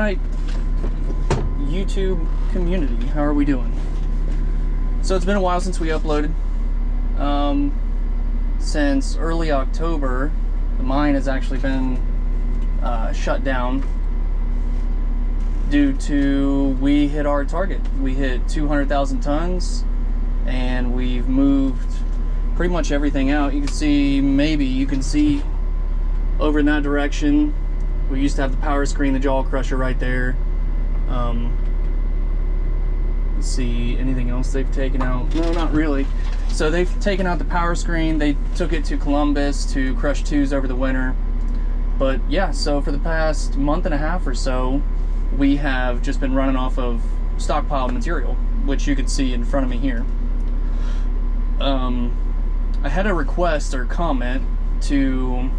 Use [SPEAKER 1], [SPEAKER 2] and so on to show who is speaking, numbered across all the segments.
[SPEAKER 1] Alright, YouTube community, how are we doing? So it's been a while since we uploaded. Since early October, the mine has actually been shut down due to we hit our target. We hit 200,000 tons and we've moved pretty much everything out. You can see, maybe you can see over in that direction, we used to have the power screen, the jaw crusher right there. Let's see, anything else they've taken out? No, not really. So they've taken out the power screen. They took it to Columbus to crush twos over the winter. But yeah, so for the past month and a half or so, we have just been running off of stockpiled material, which you can see in front of me here. I had a request or comment to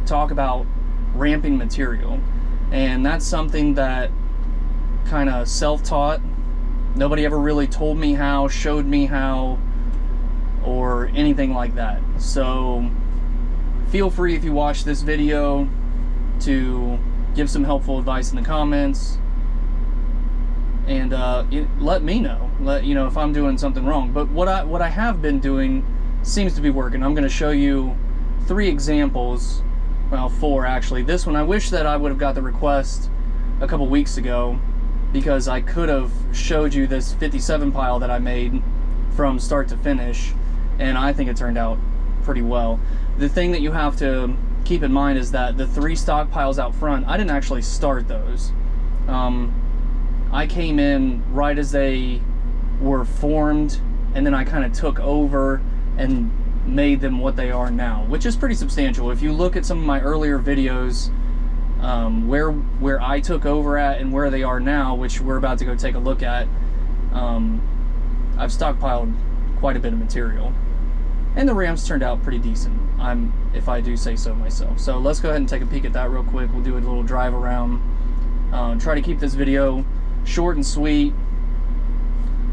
[SPEAKER 1] talk about ramping material, and that's something that kind of self-taught. Nobody ever really told me how, showed me how, or anything like that. So feel free, if you watch this video, to give some helpful advice in the comments, and let me know. Let you know if I'm doing something wrong. But what I have been doing seems to be working. I'm going to show you 3 examples. Well, 4 actually. This one, I wish that I would have got the request a couple weeks ago, because I could have showed you this 57 pile that I made from start to finish, and I think it turned out pretty well. The thing that you have to keep in mind is that the 3 stockpiles out front, I didn't actually start those. I came in right as they were formed, and then I kind of took over and made them what they are now, which is pretty substantial. If you look at some of my earlier videos, where I took over at and where they are now, which we're about to go take a look at, I've stockpiled quite a bit of material, and the ramps turned out pretty decent, if I do say so myself. So let's go ahead and take a peek at that real quick. We'll do a little drive around, try to keep this video short and sweet.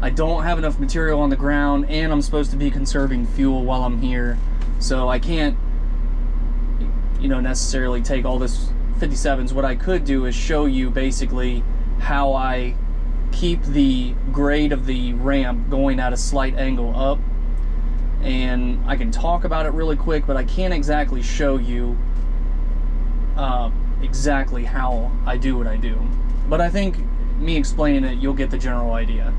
[SPEAKER 1] I don't have enough material on the ground, and I'm supposed to be conserving fuel while I'm here, so I can't, necessarily take all this 57s. What I could do is show you basically how I keep the grade of the ramp going at a slight angle up, and I can talk about it really quick, but I can't exactly show you exactly how I do what I do. But I think me explaining it, you'll get the general idea.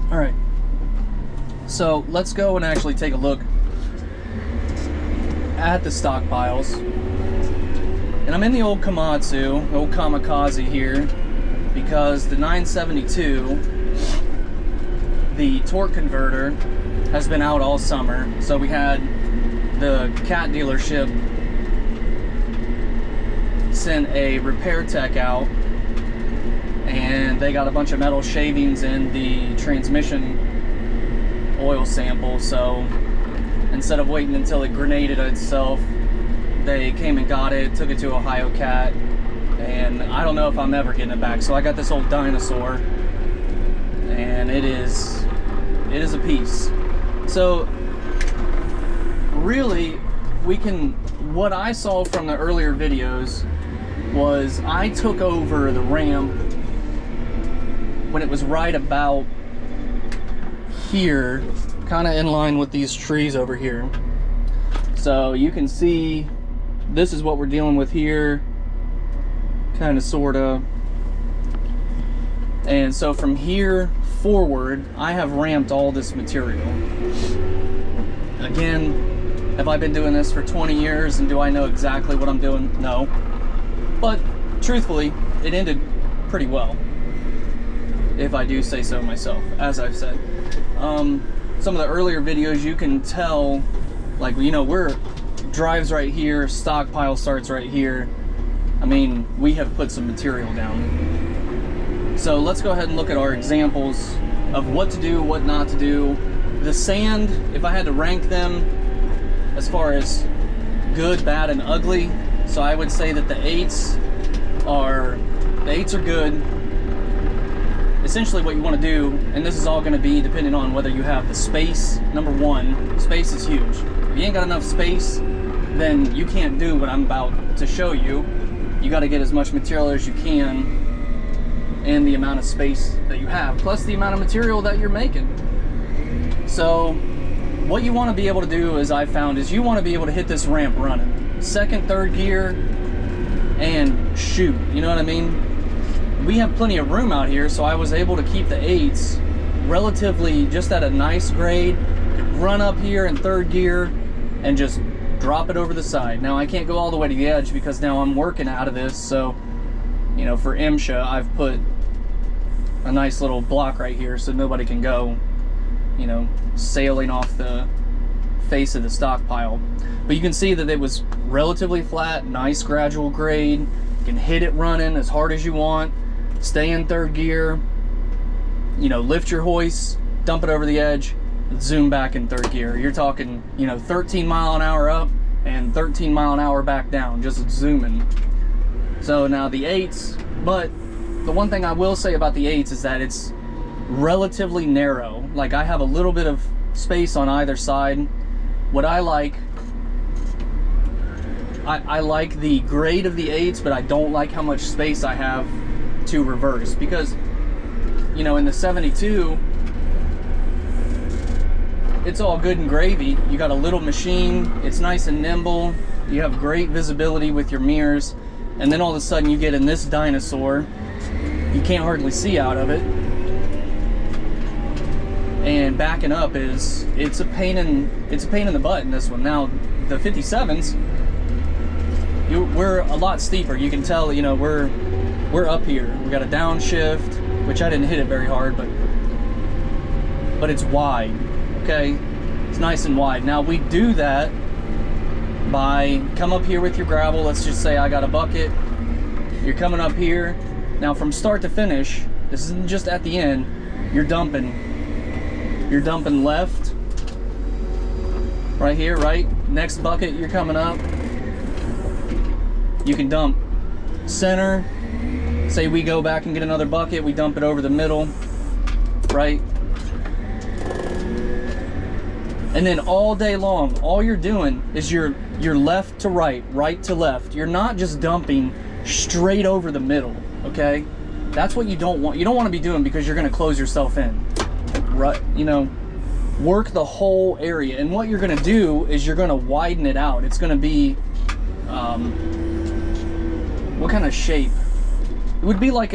[SPEAKER 1] Alright, so let's go and actually take a look at the stockpiles. And I'm in the old Komatsu, old Kamikaze here, because the 972, the torque converter, has been out all summer. So we had the Cat dealership sent a repair tech out, and they got a bunch of metal shavings in the transmission oil sample. So instead of waiting until it grenaded itself, they came and got it, took it to Ohio Cat, and I don't know if I'm ever getting it back. So I got this old dinosaur, and it is a piece. So really, what I saw from the earlier videos was I took over the ramp when it was right about here, kind of in line with these trees over here. So you can see this is what we're dealing with here, kind of, sort of. And so from here forward, I have ramped all this material. Again, have I been doing this for 20 years and do I know exactly what I'm doing? No. But truthfully, it ended pretty well, if I do say so myself, as I've said. Some of the earlier videos, you can tell, like, we're drives right here, stockpile starts right here. I mean, we have put some material down. So let's go ahead and look at our examples of what to do, what not to do. The sand, if I had to rank them as far as good, bad, and ugly, so I would say that the 8s are good. Essentially what you want to do, and this is all going to be depending on whether you have the space. Number 1, space is huge. If you ain't got enough space, then you can't do what I'm about to show you. you got to get as much material as you can in the amount of space that you have, plus the amount of material that you're making. So what you want to be able to do, as I found, is you want to be able to hit this ramp running. Second, third gear, and shoot, you know what I mean? We have plenty of room out here, so I was able to keep the 8s relatively just at a nice grade, run up here in third gear, and just drop it over the side. Now I can't go all the way to the edge because now I'm working out of this, so, you know, for MSHA, I've put a nice little block right here so nobody can go, you know, sailing off the face of the stockpile. But you can see that it was relatively flat, nice gradual grade. You can hit it running as hard as you want, stay in third gear, you know, lift your hoist, dump it over the edge, zoom back in third gear. You're talking, you know, 13 mile an hour up and 13 mile an hour back down, just zooming. So now the 8s, but the one thing I will say about the 8s is that it's relatively narrow. Like, I have a little bit of space on either side. What I like, I like the grade of the 8s, but I don't like how much space I have to reverse, because, you know, in the 72, it's all good and gravy. You got a little machine, it's nice and nimble, you have great visibility with your mirrors, and then all of a sudden you get in this dinosaur, you can't hardly see out of it, and backing up it's a pain in the butt in this one. Now the 57s, we're a lot steeper. You can tell, you know, we're up here. We got a downshift, which I didn't hit it very hard, but it's wide. Okay, it's nice and wide. Now we do that by come up here with your gravel. Let's just say I got a bucket. You're coming up here. Now from start to finish, this isn't just at the end. You're dumping left, right here, right? Next bucket, you're coming up. You can dump center. Say we go back and get another bucket, we dump it over the middle, right? And then all day long, all you're doing is you're left to right, right to left. You're not just dumping straight over the middle, okay? That's what you don't want. You don't want to be doing, because you're going to close yourself in, right? You know, work the whole area. And what you're going to do is you're going to widen it out. It's going to be, what kind of shape? It would be like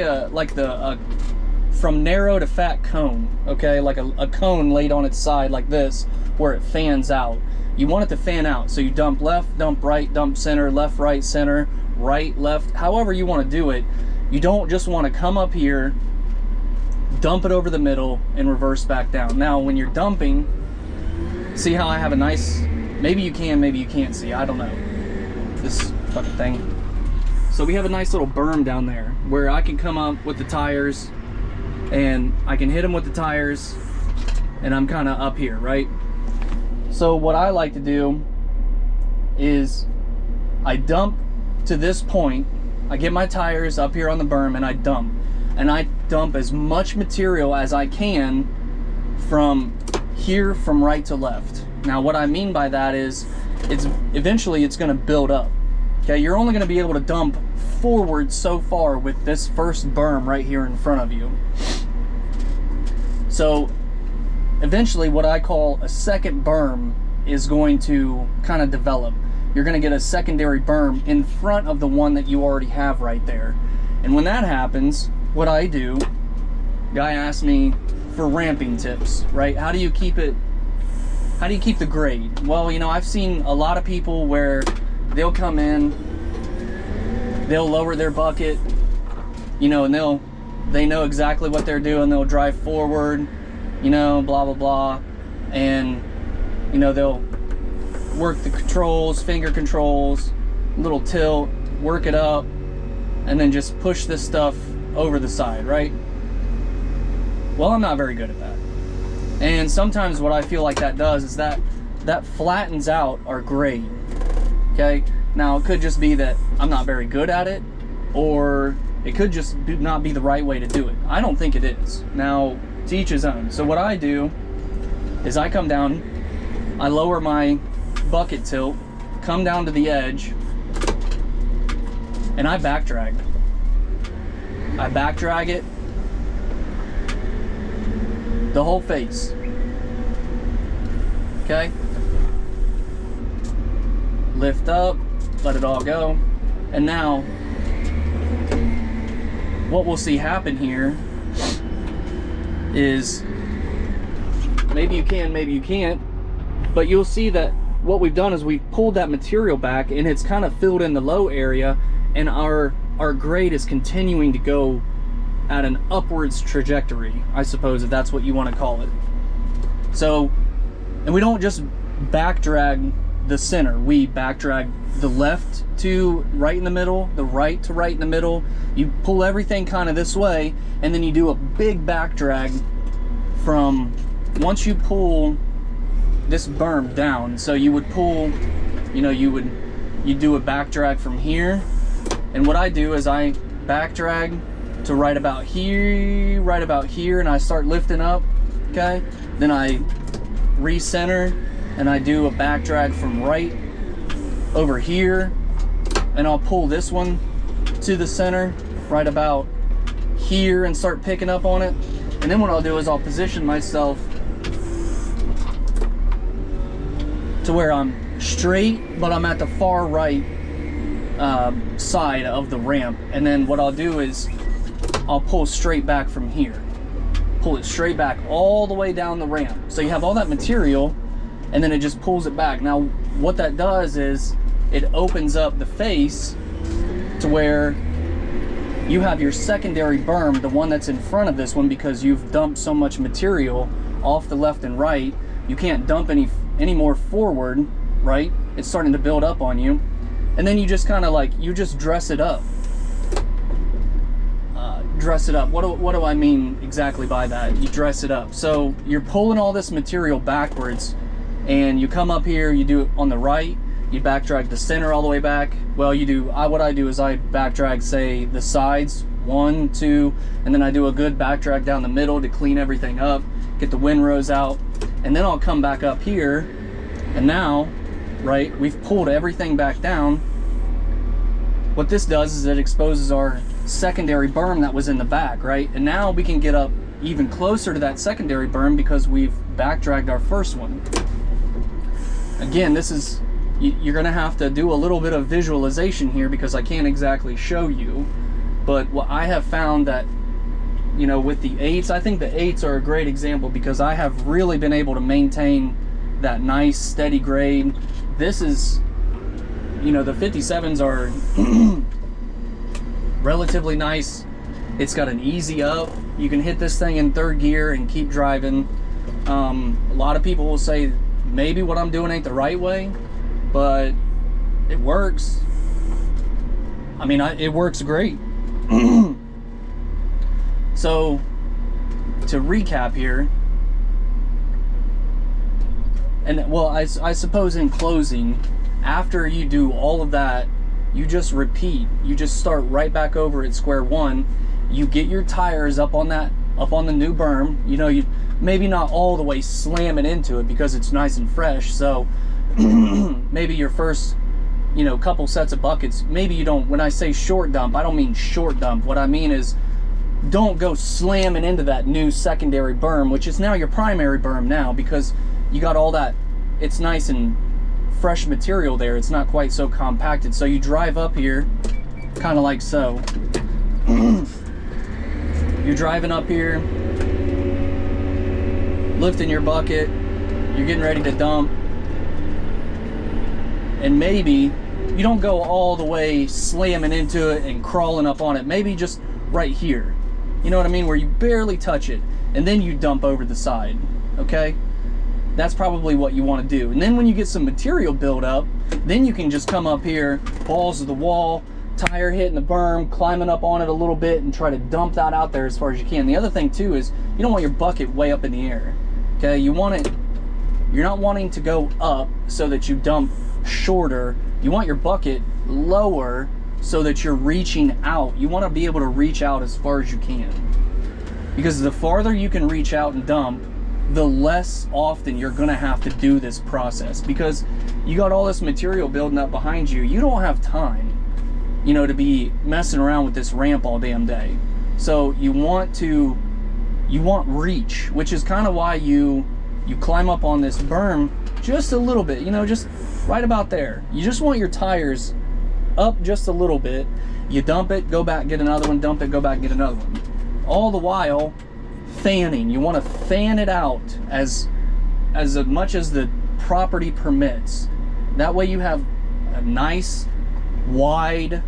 [SPEAKER 1] from narrow to fat cone, okay? Like a cone laid on its side like this, where it fans out. You want it to fan out, so you dump left, dump right, dump center, left, right, center, right, left, however you want to do it. You don't just want to come up here, dump it over the middle, and reverse back down. Now when you're dumping, see how I have a nice, maybe you can, maybe you can't see, I don't know, this fucking thing. So we have a nice little berm down there where I can come up with the tires, and I can hit them with the tires, and I'm kind of up here, right? So what I like to do is I dump to this point, I get my tires up here on the berm, and I dump as much material as I can from here, from right to left. Now what I mean by that is, eventually it's going to build up. Okay, you're only going to be able to dump forward so far with this first berm right here in front of you. So eventually what I call a second berm is going to kind of develop. You're going to get a secondary berm in front of the one that you already have right there. And when that happens, what I do, guy asked me for ramping tips, right? How do you keep the grade? Well, you know, I've seen a lot of people where they'll come in, they'll lower their bucket, you know, and they know exactly what they're doing. They'll drive forward, you know, blah, blah, blah. And, you know, they'll work the controls, finger controls, little tilt, work it up, and then just push this stuff over the side, right? Well, I'm not very good at that. And sometimes what I feel like that does is that flattens out our grade. Okay, now it could just be that I'm not very good at it, or it could just not be the right way to do it. I don't think it is. Now, to each his own. So what I do is I come down, I lower my bucket tilt, come down to the edge, and I back drag. I back drag it the whole face. Okay? Lift up, let it all go. And now, what we'll see happen here is, maybe you can, maybe you can't, but you'll see that what we've done is we've pulled that material back and it's kind of filled in the low area, and our grade is continuing to go at an upwards trajectory, I suppose, if that's what you want to call it. So, and we don't just back drag the center, we back drag the left to right in the middle, the right to right in the middle. You pull everything kind of this way, and then you do a big back drag from, once you pull this berm down. So you would pull, you know, you do a back drag from here, and what I do is I back drag to right about here, and I start lifting up, okay? Then I recenter, and I do a back drag from right over here, and I'll pull this one to the center right about here and start picking up on it. And then what I'll do is I'll position myself to where I'm straight, but I'm at the far right side of the ramp. And then what I'll do is I'll pull straight back from here. Pull it straight back all the way down the ramp. So you have all that material, and then it just pulls it back. Now, what that does is it opens up the face to where you have your secondary berm, the one that's in front of this one, because you've dumped so much material off the left and right. You can't dump any more forward, right? It's starting to build up on you. And then you just kind of like, you just dress it up. Dress it up. What do I mean exactly by that? You dress it up. So you're pulling all this material backwards, and you come up here, you do it on the right, you back drag the center all the way back. Well, what I do is I back drag, say, the sides, 1, 2, and then I do a good back drag down the middle to clean everything up, get the windrows out, and then I'll come back up here, and now, right, we've pulled everything back down. What this does is it exposes our secondary berm that was in the back, right? And now we can get up even closer to that secondary berm because we've back dragged our first one. Again, this is, you're gonna have to do a little bit of visualization here because I can't exactly show you, but what I have found that, you know, with the 8s, I think the 8s are a great example because I have really been able to maintain that nice steady grade. This is, you know, the 57s are relatively nice. It's got an easy up. You can hit this thing in 3rd gear and keep driving. A lot of people will say maybe what I'm doing ain't the right way, but it works. I mean, it works great. So to recap here, and well, I suppose in closing, after you do all of that, you just repeat. You just start right back over at square one. You get your tires up on the new berm. You know, you maybe not all the way slamming into it because it's nice and fresh. So maybe your first, you know, couple sets of buckets, maybe you don't, when I say short dump, I don't mean short dump. What I mean is don't go slamming into that new secondary berm, which is now your primary berm now, because you got all that, it's nice and fresh material there. It's not quite so compacted. So you drive up here kind of like so. You're driving up here, lifting your bucket, you're getting ready to dump, and maybe you don't go all the way slamming into it and crawling up on it. Maybe just right here, you know what I mean, where you barely touch it, and then you dump over the side. Okay, that's probably what you want to do. And then when you get some material build up, then you can just come up here, balls to the wall, tire hitting the berm, climbing up on it a little bit, and try to dump that out there as far as you can. The other thing too is you don't want your bucket way up in the air. Okay, you want it, you're not wanting to go up so that you dump shorter. You want your bucket lower so that you're reaching out. You want to be able to reach out as far as you can, because the farther you can reach out and dump, the less often you're gonna have to do this process, because you got all this material building up behind you. You don't have time. you know, to be messing around with this ramp all damn day. So you want reach, which is kind of why you climb up on this berm just a little bit, you know, just right about there. You just want your tires up just a little bit. You dump it, go back, get another one, dump it, go back, get another one. All the while fanning. You want to fan it out as much as the property permits. That way you have a nice, wide,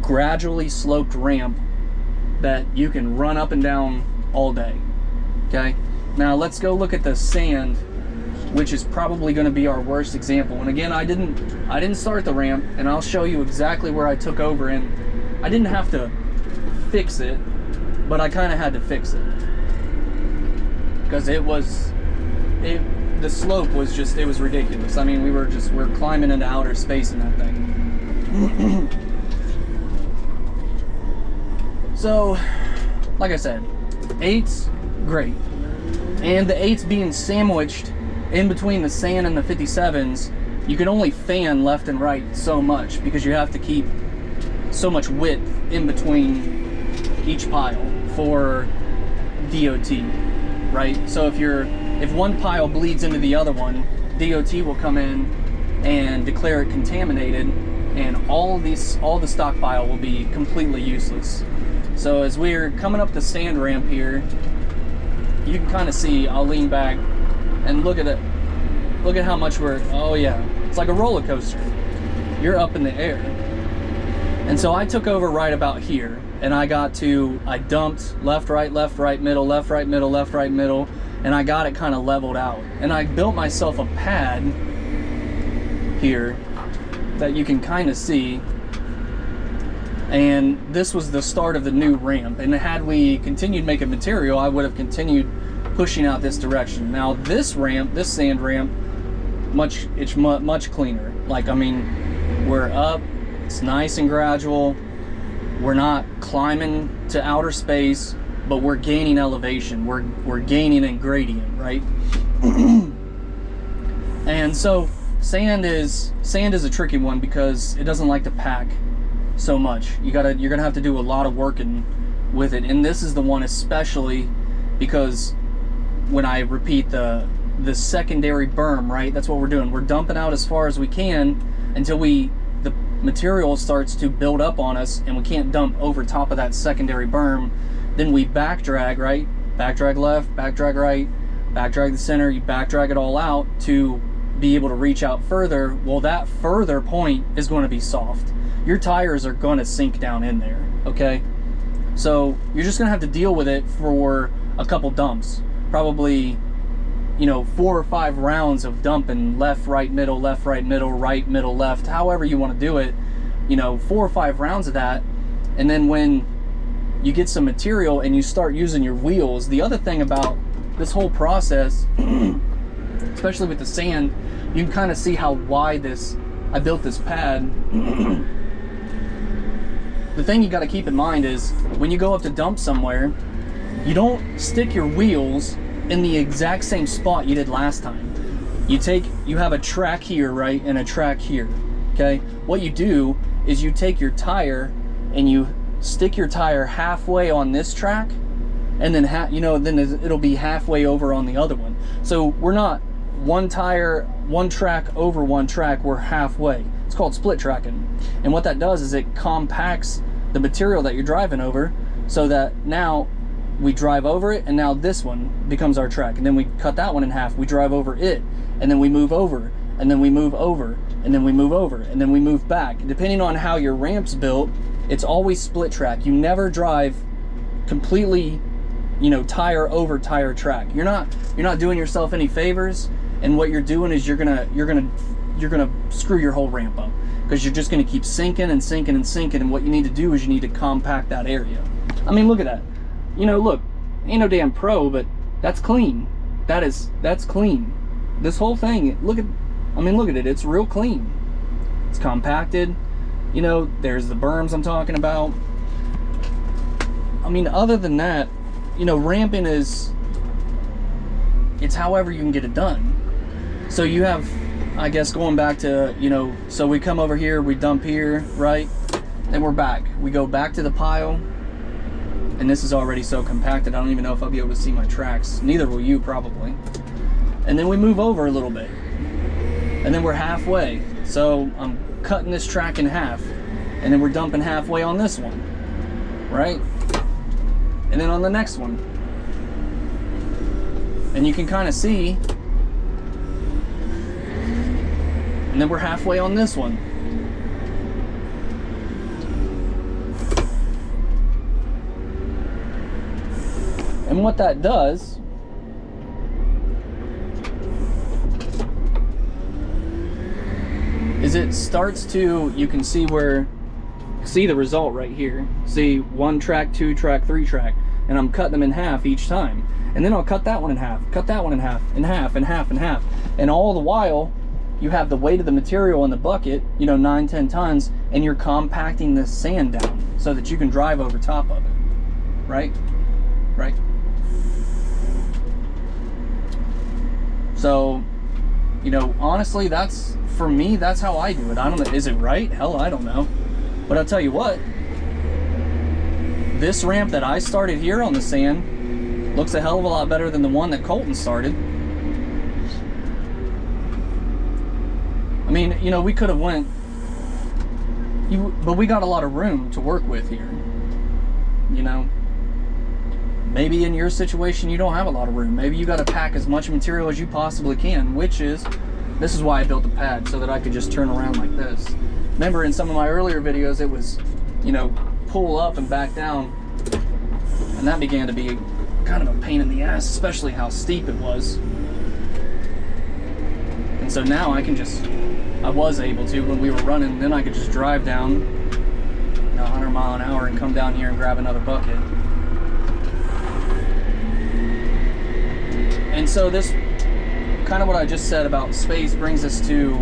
[SPEAKER 1] gradually sloped ramp that you can run up and down all day. Okay, now let's go look at the sand, which is probably going to be our worst example. And again, I didn't start the ramp, and I'll show you exactly where I took over. And I didn't have to fix it, but I kind of had to fix it because the slope was just, it was ridiculous. I mean, we're climbing into outer space in that thing. So, like I said, 8's great. And the 8's being sandwiched in between the sand and the 57s, you can only fan left and right so much because you have to keep so much width in between each pile for DOT, right? So if one pile bleeds into the other one, DOT will come in and declare it contaminated, and all the stockpile will be completely useless. So as we're coming up the sand ramp here, you can kind of see, I'll lean back and look at it. Look at how much oh yeah, it's like a roller coaster. You're up in the air. And so I took over right about here, and I dumped left, right, middle, left, right, middle, left, right, middle, and I got it kind of leveled out. And I built myself a pad here that you can kind of see. And this was the start of the new ramp. And had we continued making material, I would have continued pushing out this direction. Now this ramp, this sand ramp, it's much cleaner. Like, I mean, we're up, it's nice and gradual. We're not climbing to outer space, but we're gaining elevation. We're gaining in gradient, right? And so sand is a tricky one because it doesn't like to pack so much. You're gonna have to do a lot of working with it, and this is the one especially because when I repeat the secondary berm, right? That's what we're doing. We're dumping out as far as we can until the material starts to build up on us, and we can't dump over top of that secondary berm. Then we back drag, right? Back drag left, back drag right, back drag the center. You back drag it all out to be able to reach out further. Well, that further point is going to be soft. Your tires are going to sink down in there, okay? So you're just going to have to deal with it for a couple dumps. Probably, you know, 4 or 5 rounds of dumping left, right, middle, right, middle, left, however you want to do it. You know, 4 or 5 rounds of that. And then when you get some material and you start using your wheels, the other thing about this whole process, especially with the sand, you can kind of see how wide I built this pad. The thing you got to keep in mind is when you go up to dump somewhere, you don't stick your wheels in the exact same spot you did last time. You have a track here, right, and a track here, okay? What you do is you take your tire and you stick your tire halfway on this track, and then then it'll be halfway over on the other one. So we're not one tire, one track over one track, we're halfway. It's called split tracking. And what that does is it compacts the material that you're driving over so that now we drive over it, and now this one becomes our track. And then we cut that one in half, we drive over it, and then we move over, and then we move over, and then we move over, and then we move back. Depending on how your ramp's built, it's always split track. You never drive completely, you know, tire over tire track. You're not doing yourself any favors, and what you're doing is you're gonna screw your whole ramp up because you're just gonna keep sinking and sinking and sinking. And what you need to do is you need to compact that area. I mean, look at that. You know, look, ain't no damn pro, but that's clean. That's clean. This whole thing, look at it. It's real clean. It's compacted. You know, there's the berms I'm talking about. I mean, other than that, you know, ramping it's however you can get it done. So you have, I guess, going back to, you know, so we come over here, we dump here, right? and we're back. We go back to the pile, and this is already so compacted, I don't even know if I'll be able to see my tracks. Neither will you, probably. And then we move over a little bit, and then we're halfway. So I'm cutting this track in half, and then we're dumping halfway on this one, right? And then on the next one. And you can kind of see, and then we're halfway on this one. And what that does is it starts to, you can see the result right here. See, 1 track, 2 track, 3 track, and I'm cutting them in half each time. And then I'll cut that one in half, cut that one in half, in half, in half, in half. And all the while, you have the weight of the material in the bucket, you know, 9-10 tons, and you're compacting this sand down so that you can drive over top of it, right? Right? So, you know, honestly, that's, for me, that's how I do it. I don't know, is it right? Hell, I don't know. But I'll tell you what, this ramp that I started here on the sand looks a hell of a lot better than the one that Colton started. I mean, you know, we could have went, but we got a lot of room to work with here, you know. Maybe in your situation, you don't have a lot of room. Maybe you got to pack as much material as you possibly can, which is, this is why I built the pad, so that I could just turn around like this. Remember in some of my earlier videos, it was, you know, pull up and back down, and that began to be kind of a pain in the ass, especially how steep it was. And so now I can just, I was able to, when we were running, then I could just drive down, you know, 100 mile an hour and come down here and grab another bucket. And so this, kind of what I just said about space brings us to,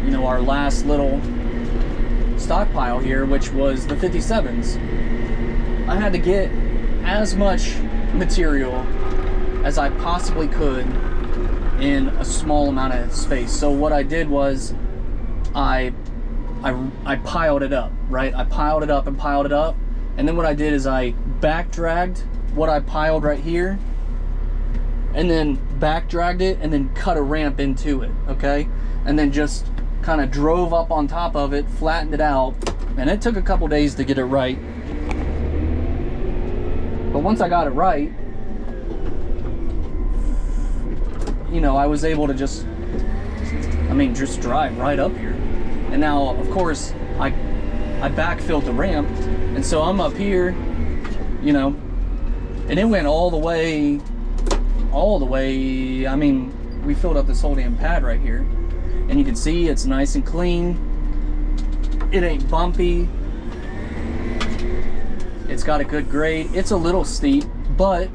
[SPEAKER 1] you know, our last little stockpile here, which was the 57s. I had to get as much material as I possibly could in a small amount of space. So what I did was I piled it up, right? I piled it up and piled it up. And then what I did is I back dragged what I piled right here, and then back dragged it and then cut a ramp into it, okay? And then just kind of drove up on top of it, flattened it out, and it took a couple days to get it right. But once I got it right, you know, I was able to just, I mean, just drive right up here. And now, of course, I backfilled the ramp, and so I'm up here, you know, and it went all the way, I mean, we filled up this whole damn pad right here. And you can see it's nice and clean. It ain't bumpy. It's got a good grade. It's a little steep, but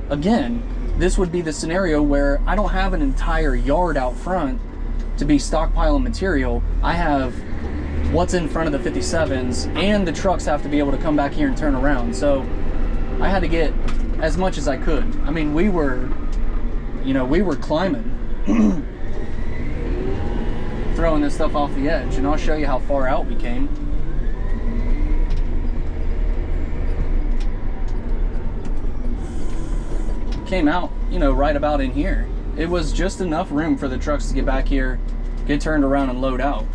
[SPEAKER 1] again, this would be the scenario where I don't have an entire yard out front to be stockpiling material. I have what's in front of the 57s, and the trucks have to be able to come back here and turn around. So I had to get as much as I could. I mean, we were, you know, we were climbing, throwing this stuff off the edge, and I'll show you how far out we came. Came out, you know, right about in here. It was just enough room for the trucks to get back here, get turned around and load out.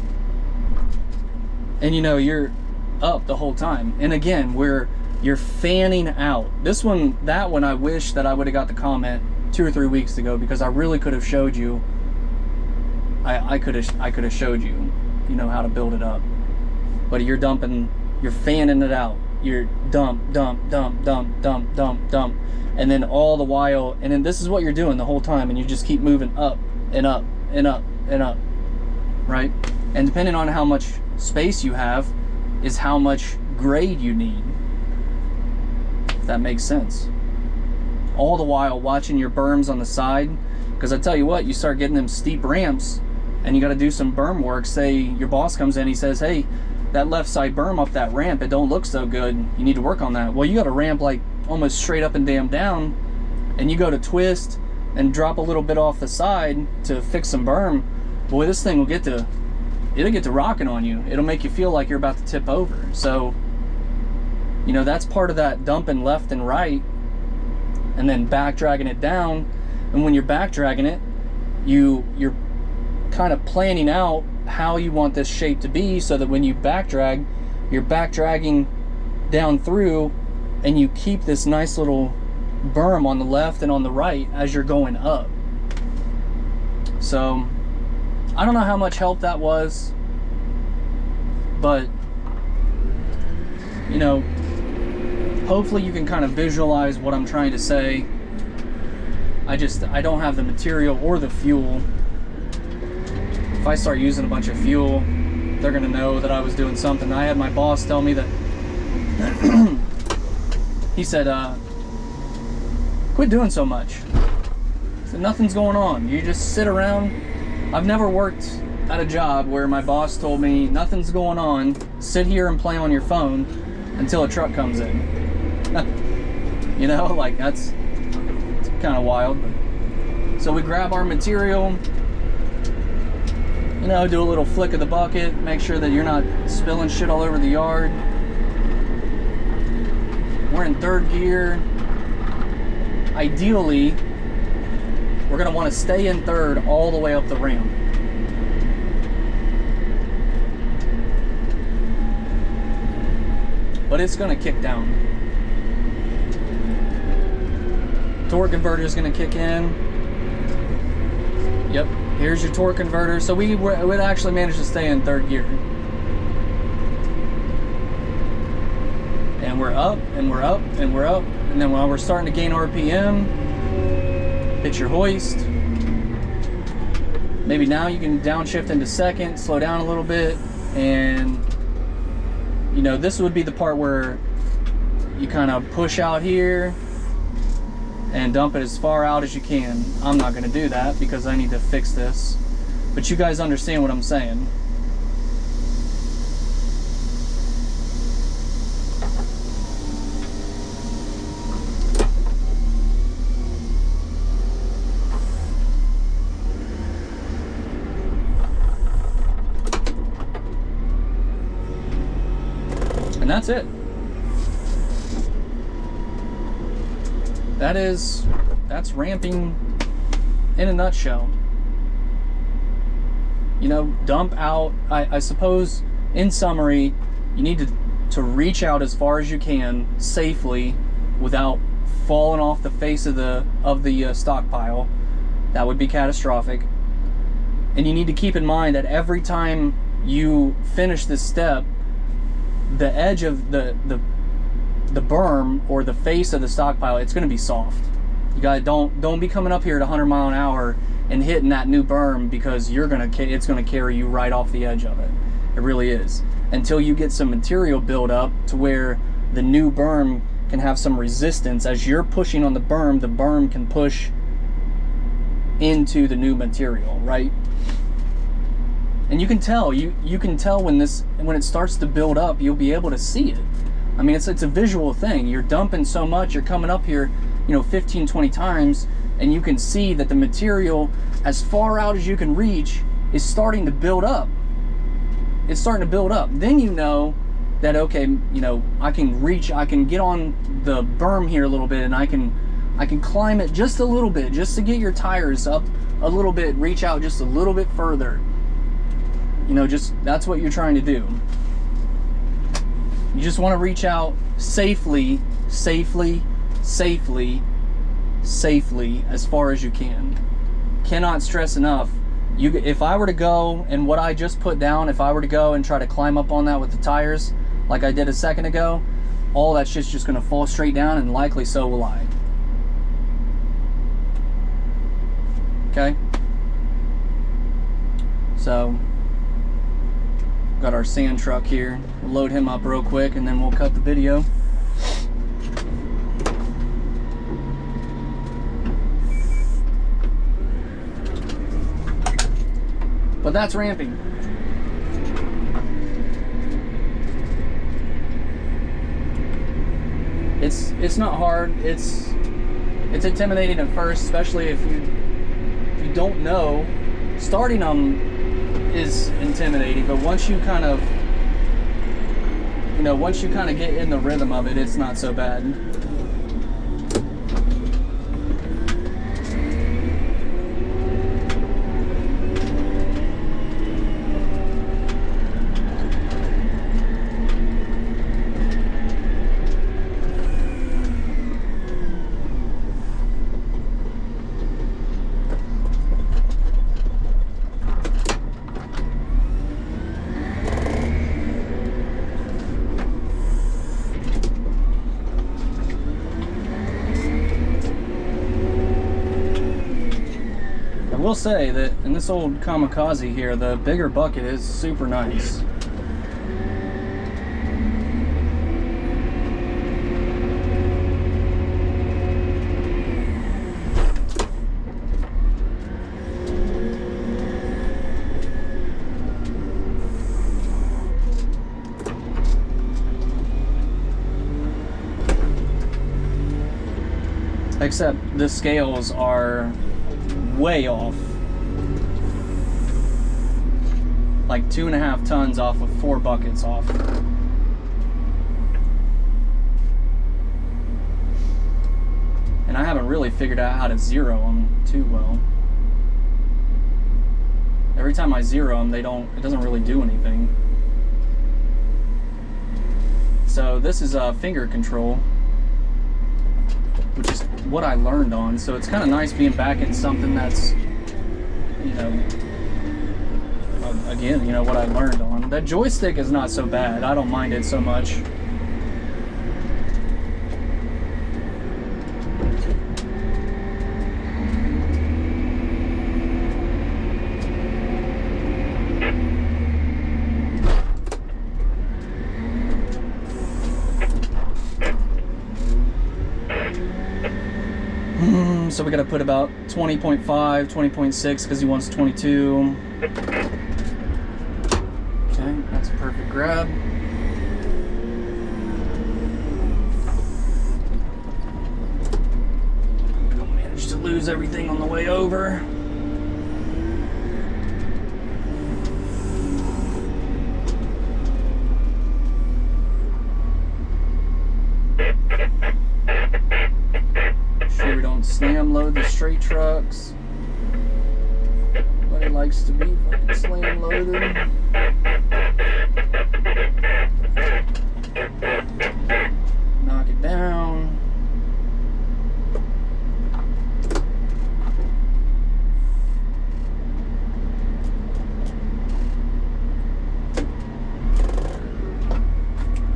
[SPEAKER 1] And you know, you're up the whole time. And again, you're fanning out. This one, that one, I wish that I would have got the comment 2 or 3 weeks ago, because I really could have showed you, I could have showed you, you know, how to build it up. But you're dumping, you're fanning it out. You're dump, dump, dump, dump, dump, dump, dump. And then all the while, and then this is what you're doing the whole time, and you just keep moving up and up and up and up, right? And depending on how much space you have is how much grade you need, if that makes sense. All the while watching your berms on the side, because I tell you what, you start getting them steep ramps and you got to do some berm work. Say your boss comes in, he says, hey, that left side berm up that ramp, it don't look so good, you need to work on that. Well, you got a ramp like almost straight up and damn down, and you go to twist and drop a little bit off the side to fix some berm. Boy, this thing will get to it'll get to rocking on you. It'll make you feel like you're about to tip over. So, you know, that's part of that dumping left and right and then back dragging it down. And when you're back dragging it, you're kind of planning out how you want this shape to be, so that when you back drag, you're back dragging down through, and you keep this nice little berm on the left and on the right as you're going up. So I don't know how much help that was, but you know, hopefully you can kind of visualize what I'm trying to say. I don't have the material or the fuel. If I start using a bunch of fuel, they're gonna know that I was doing something. I had my boss tell me that he said, quit doing so much. He said, nothing's going on. You just sit around. I've never worked at a job where my boss told me nothing's going on, sit here and play on your phone until a truck comes in. You know, like it's kind of wild. But so we grab our material, you know, do a little flick of the bucket, make sure that you're not spilling shit all over the yard. We're in third gear. Ideally, we're gonna want to stay in third all the way up the ramp. But it's gonna kick down. Torque converter is gonna kick in. Yep, here's your torque converter. So we would actually manage to stay in third gear. And we're up, and we're up, and we're up. And then while we're starting to gain RPM, hit your hoist. Maybe now you can downshift into second, slow down a little bit, and you know, this would be the part where you kind of push out here and dump it as far out as you can. I'm not going to do that because I need to fix this, but you guys understand what I'm saying. And that's it. That's ramping in a nutshell. You know, dump out. I suppose in summary, you need to reach out as far as you can safely without falling off the face of the stockpile. That would be catastrophic. And you need to keep in mind that every time you finish this step, the edge of the berm or the face of the stockpile, it's going to be soft. You gotta don't be coming up here at 100 mile an hour and hitting that new berm, because it's gonna carry you right off the edge of it. It really is. Until you get some material build up to where the new berm can have some resistance. As you're pushing on the berm can push into the new material, right? And you can tell, you can tell when it starts to build up, you'll be able to see it. I mean, it's a visual thing. You're dumping so much, you're coming up here, you know, 15, 20 times, and you can see that the material, as far out as you can reach, is starting to build up. It's starting to build up. Then you know that, okay, you know, I can get on the berm here a little bit, and I can climb it just a little bit, just to get your tires up a little bit, reach out just a little bit further. You know, that's what you're trying to do. You just want to reach out safely as far as you can. Cannot stress enough. If I were to go, and what I just put down, if I were to go and try to climb up on that with the tires, like I did a second ago, all that shit's just going to fall straight down, and likely so will I. Okay? So, got our sand truck here. We'll load him up real quick, and then we'll cut the video. But that's ramping. It's not hard. It's intimidating at first, especially if you don't know. Starting them is intimidating, but once you kind of, you know, once you kind of get in the rhythm of it, it's not so bad. I will say that in this old Kamikaze here, the bigger bucket is super nice. Except the scales are way off. Like 2.5 tons off of 4 buckets off. And I haven't really figured out how to zero them too well. Every time I zero them, it doesn't really do anything. So this is finger control, which is what I learned on. So it's kind of nice being back in something that's, you know, again, you know, what I learned on. That joystick is not so bad. I don't mind it so much. So we got to put about 20.5, 20.6 because he wants 22. Okay, that's a perfect grab. Don't manage to lose everything on the way over. Sure we don't slam load the straight trucks. Nobody likes to be fucking slam loaded. Knock it down.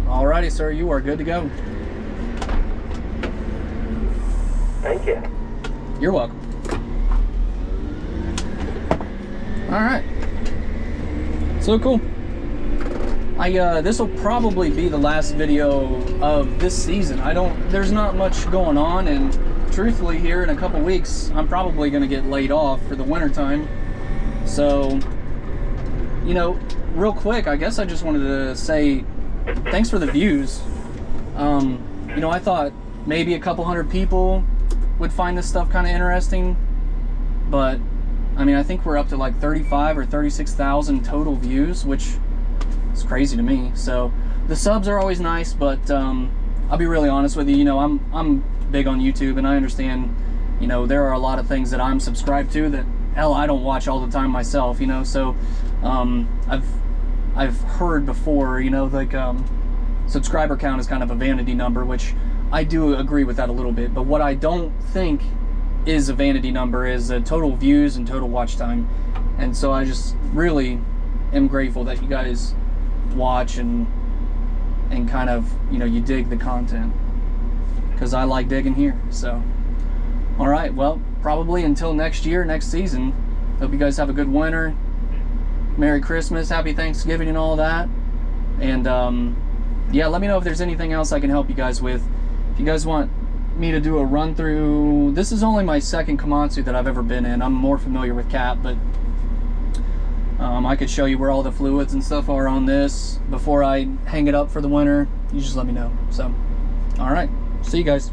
[SPEAKER 1] Alrighty, sir, you are good to go.
[SPEAKER 2] Thank you.
[SPEAKER 1] You're welcome. Alright. So cool. This will probably be the last video of this season. There's not much going on, and truthfully here in a couple weeks, I'm probably going to get laid off for the winter time. So, you know, real quick, I guess I just wanted to say thanks for the views. You know, I thought maybe a couple hundred people would find this stuff kind of interesting, but I mean, I think we're up to like 35 or 36,000 total views, which is crazy to me. So the subs are always nice, but I'll be really honest with you. You know, I'm big on YouTube, and I understand, you know, there are a lot of things that I'm subscribed to that hell I don't watch all the time myself. You know, so I've heard before, you know, like subscriber count is kind of a vanity number, which I do agree with that a little bit, but what I don't think is a vanity number is total views and total watch time. And so I just really am grateful that you guys watch and kind of, you know, you dig the content, because I like digging here. So all right, well, probably until next year, next season, hope you guys have a good winter, Merry Christmas, Happy Thanksgiving and all that. And yeah, let me know if there's anything else I can help you guys with. If you guys want me to do a run through, this is only my second Komatsu that I've ever been in. I'm more familiar with Cat, but I could show you where all the fluids and stuff are on this before I hang it up for the winter. You just let me know. So, all right, see you guys.